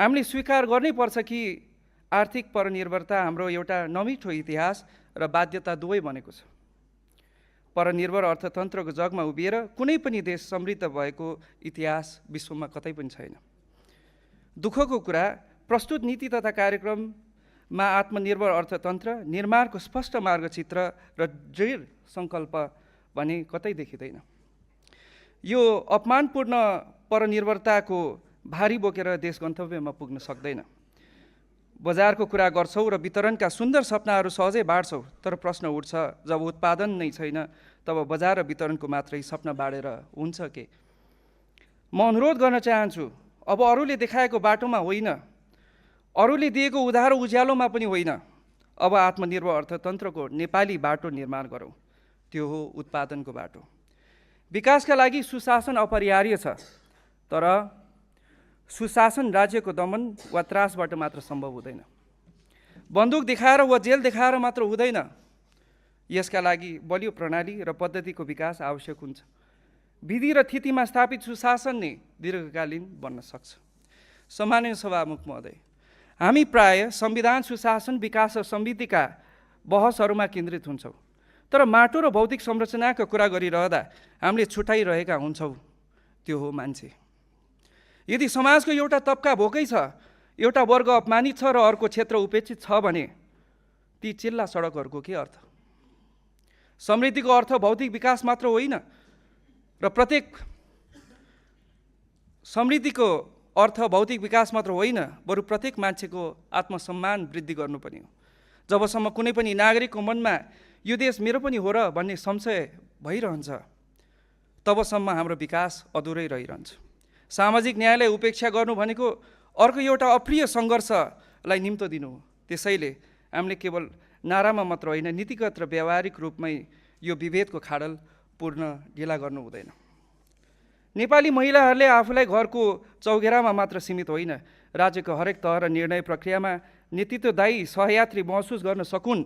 हामीले स्वीकार गर्नै पर्छ कि आर्थिक परनिर्भरता हाम्रो एउटा नमिठो इतिहास र बाध्यता दुवै बनेको छ। परनिर्भर अर्थतन्त्रको जगमा उभिएर कुनै पनि देश समृद्ध भएको इतिहास विश्वमा कतै पनि छैन। दुःखको कुरा, प्रस्तुत नीति तथा कार्यक्रममा आत्मनिर्भर अर्थतन्त्र निर्माणको स्पष्ट मार्गचित्र र दृढ सङ्कल्प भने कतै देखिँदैन। यो अपमानपूर्ण परनिर्भरताको भारी बोकेर देश गन्तव्यमा पुग्न सक्दैन। बजारको कुरा गर्छौँ र वितरणका सुन्दर सपनाहरू सहजै बाँड्छौँ, तर प्रश्न उठ्छ, जब उत्पादन नै छैन तब बजार र वितरणको मात्रै सपना बाँडेर हुन्छ के? म अनुरोध गर्न चाहन्छु, अब अरूले देखाएको बाटोमा होइन, अरूले दिएको उधारो उज्यालोमा पनि होइन, अब आत्मनिर्भर अर्थतन्त्रको नेपाली बाटो निर्माण गरौँ। त्यो हो उत्पादनको बाटो। विकासका लागि सुशासन अपरिहार्य छ, तर सुशासन राज्यको दमन वा त्रासबाट मात्र सम्भव हुँदैन। बन्दुक देखाएर वा जेल देखाएर मात्र हुँदैन। यसका लागि बलियो प्रणाली र पद्धतिको विकास आवश्यक हुन्छ। विधि र थितिमा स्थापित सुशासन नै दीर्घकालीन बन्न सक्छ। सम्माननीय सभामुख महोदय, हामी प्राय संविधान, सुशासन, विकास र समृद्धिका बहसहरूमा केन्द्रित हुन्छौँ, तर माटो र भौतिक संरचनाको कुरा गरिरहँदा हामीले छुट्याइरहेका हुन्छौँ। त्यो हो मान्छे। यदि समाजको एउटा तबका भोकै छ, एउटा वर्ग अपमानित छ र अर्को क्षेत्र उपेक्षित छ भने ती चिल्ला सडकहरूको के अर्थ? समृद्धिको अर्थ भौतिक विकास मात्र होइन र समृद्धिको अर्थ भौतिक विकास मात्र होइन, बरु प्रत्येक मान्छेको आत्मसम्मान वृद्धि गर्नु पनि हो। जबसम्म कुनै पनि नागरिकको मनमा यो देश मेरो पनि हो र भन्ने संशय भइरहन्छ, तबसम्म हाम्रो विकास अधुरै रहिरहन्छ। सामाजिक न्यायलाई उपेक्षा गर्नु भनेको अर्को एउटा अप्रिय सङ्घर्षलाई निम्तो दिनु हो। त्यसैले हामीले केवल नारामा मात्र होइन, नीतिगत र व्यावहारिक रूपमै यो विभेदको खाडल पूर्ण ढिला गर्नु हुँदैन। नेपाली महिलाहरूले आफूलाई घरको चौघेरामा मात्र सीमित होइन, राज्यको हरेक तह र निर्णय प्रक्रियामा नेतृत्वदायी सहयात्री महसुस गर्न सकुन्।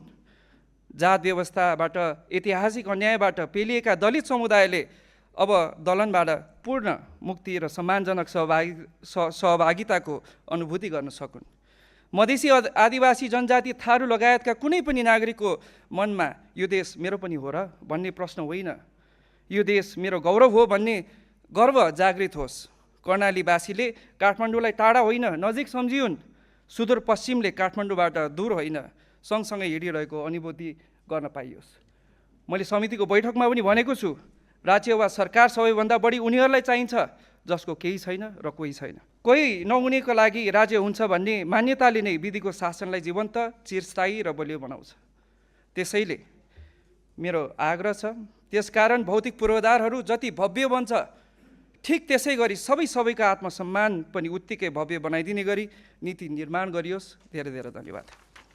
जात व्यवस्थाबाट, ऐतिहासिक अन्यायबाट पेलिएका दलित समुदायले अब दलनबाट पूर्ण मुक्ति र सम्मानजनक सहभागिताको अनुभूति गर्न सकुन्। मधेसी, आदिवासी, जनजाति, थारू लगायतका कुनै पनि नागरिकको मनमा यो देश मेरो पनि हो र भन्ने प्रश्न होइन, यो देश मेरो गौरव हो भन्ने गर्व जागृत होस्। कर्णालीवासीले काठमाडौँलाई टाढा होइन, नजिक सम्झिउन्। सुदूरपश्चिमले काठमाडौँबाट दूर होइन, सँगसँगै हिँडिरहेको अनुभूति गर्न पाइयोस्। मैले समितिको बैठकमा पनि भनेको छु, राज्य वा सरकार सबैभन्दा बढी उनीहरूलाई चाहिन्छ जसको केही छैन र कोही छैन। कोही नहुनेको लागि राज्य हुन्छ भन्ने मान्यताले नै विधिको शासनलाई जीवन्त, चिरस्थायी र बलियो बनाउँछ। त्यसैले मेरो आग्रह छ, त्यसकारण भौतिक पूर्वाधारहरू जति भव्य बन्छ, ठिक त्यसै गरी सबैको आत्मसम्मान पनि उत्तिकै भव्य बनाइदिने गरी नीति निर्माण गरियोस्। धेरै धेरै धन्यवाद।